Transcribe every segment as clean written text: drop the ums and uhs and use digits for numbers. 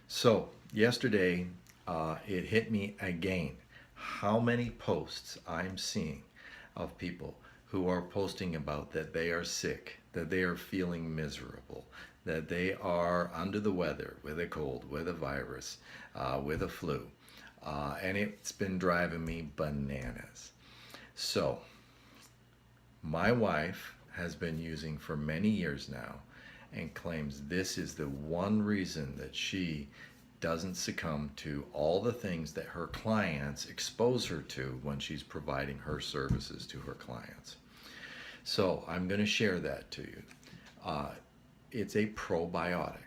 So, yesterday, it hit me again how many posts I'm seeing of people who are posting about that they are sick, that they are feeling miserable, that they are under the weather with a cold, with a virus, with a flu. And it's been driving me bananas. So, my wife has been using for many years now and claims this is the one reason that she doesn't succumb to all the things that her clients expose her to when she's providing her services to her clients. So I'm going to share that to you. Uh, it's a probiotic.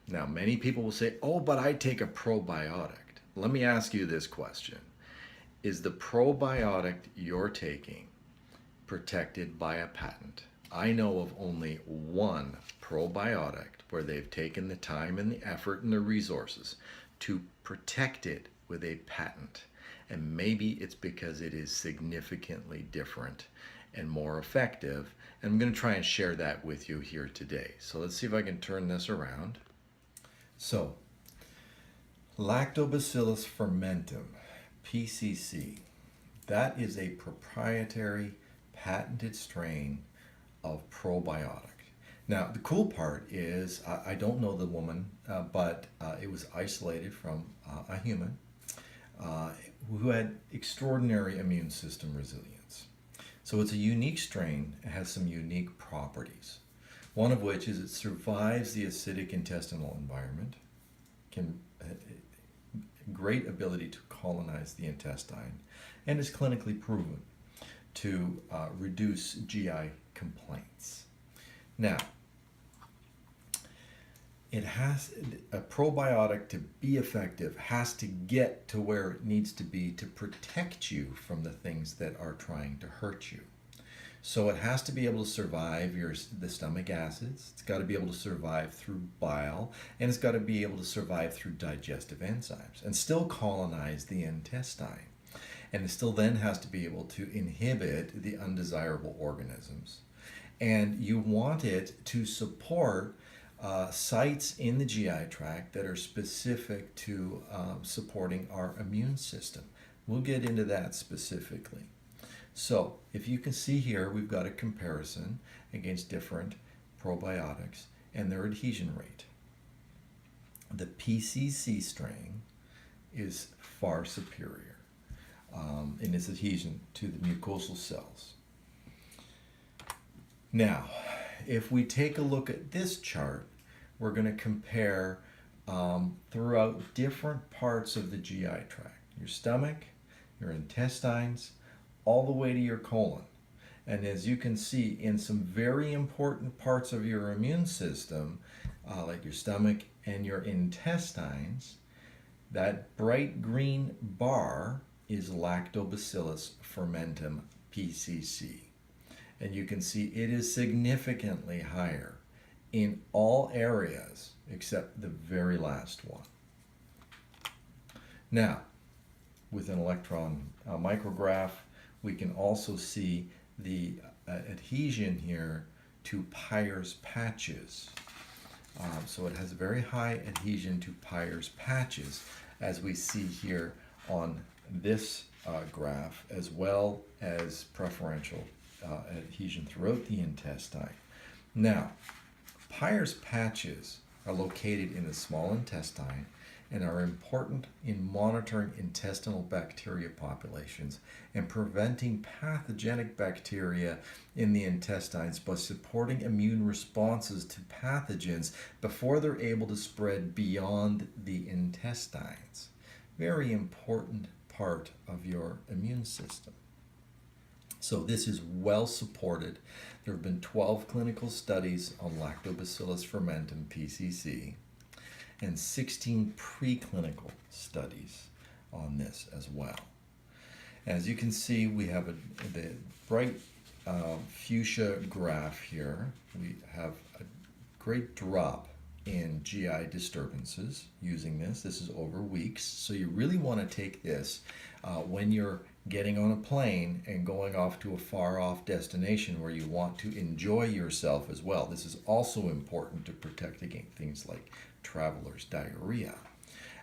Now, many people will say, oh, but I take a probiotic. Let me ask you this question. Is the probiotic you're taking protected by a patent? I know of only one probiotic where they've taken the time and the effort and the resources to protect it with a patent. And maybe it's because it is significantly different and more effective. And I'm going to try and share that with you here today. So let's see if I can turn this around. So, Lactobacillus fermentum, PCC, that is a proprietary patented strain of probiotic. Now, the cool part is I don't know the woman, but it was isolated from a human who had extraordinary immune system resilience. So it's a unique strain. It has some unique properties. One of which is it survives the acidic intestinal environment, can great ability to colonize the intestine, and is clinically proven to reduce GI complaints. Now, it has a probiotic to be effective has to get to where it needs to be to protect you from the things that are trying to hurt you. So it has to be able to survive the stomach acids. It's got to be able to survive through bile, and it's got to be able to survive through digestive enzymes and still colonize the intestine. And it still then has to be able to inhibit the undesirable organisms. And you want it to support sites in the GI tract that are specific to supporting our immune system. We'll get into that specifically. So if you can see here, we've got a comparison against different probiotics and their adhesion rate. The PCC strain is far superior in its adhesion to the mucosal cells. Now, if we take a look at this chart, we're going to compare throughout different parts of the GI tract. Your stomach, your intestines, all the way to your colon. And as you can see, in some very important parts of your immune system, like your stomach and your intestines, that bright green bar is Lactobacillus fermentum, PCC. And you can see it is significantly higher in all areas except the very last one. Now, with an electron micrograph, we can also see the adhesion here to Peyers Patches. So it has very high adhesion to Peyers Patches, as we see here on this graph, as well as preferential adhesion throughout the intestine. Now, Peyers Patches are located in the small intestine and are important in monitoring intestinal bacteria populations and preventing pathogenic bacteria in the intestines by supporting immune responses to pathogens before they're able to spread beyond the intestines. Very important part of your immune system. So this is well supported. There have been 12 clinical studies on Lactobacillus fermentum, PCC, and 16 preclinical studies on this as well. As you can see, we have the bright fuchsia graph here. We have a great drop in GI disturbances using this. This is over weeks, so you really want to take this when you're getting on a plane and going off to a far off destination where you want to enjoy yourself as well. This is also important to protect against things like traveler's diarrhea.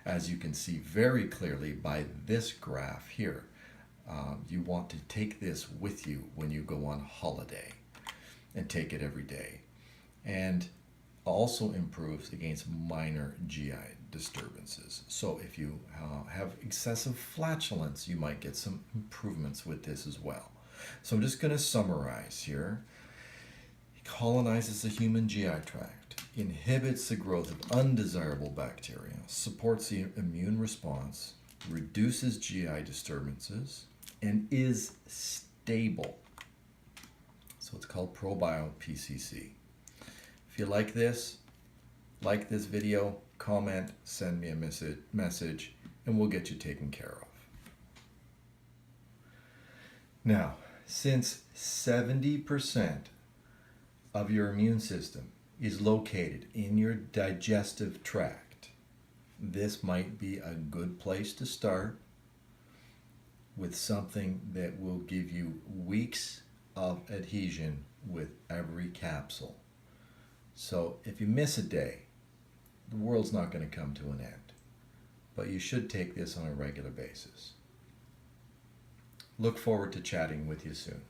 as you can see very clearly by this graph here. You want to take this with you when you go on holiday and take it every day. And also improves against minor GI disturbances. So if you have excessive flatulence, you might get some improvements with this as well. So I'm just going to summarize here. It colonizes the human GI tract, inhibits the growth of undesirable bacteria, supports the immune response, reduces GI disturbances, and is stable. So it's called ProBiotic PCC. If you like this video, comment, send me a message, and we'll get you taken care of. Now, since 70% of your immune system is located in your digestive tract, this might be a good place to start with something that will give you weeks of adhesion with every capsule. So if you miss a day, the world's not going to come to an end. But you should take this on a regular basis. Look forward to chatting with you soon.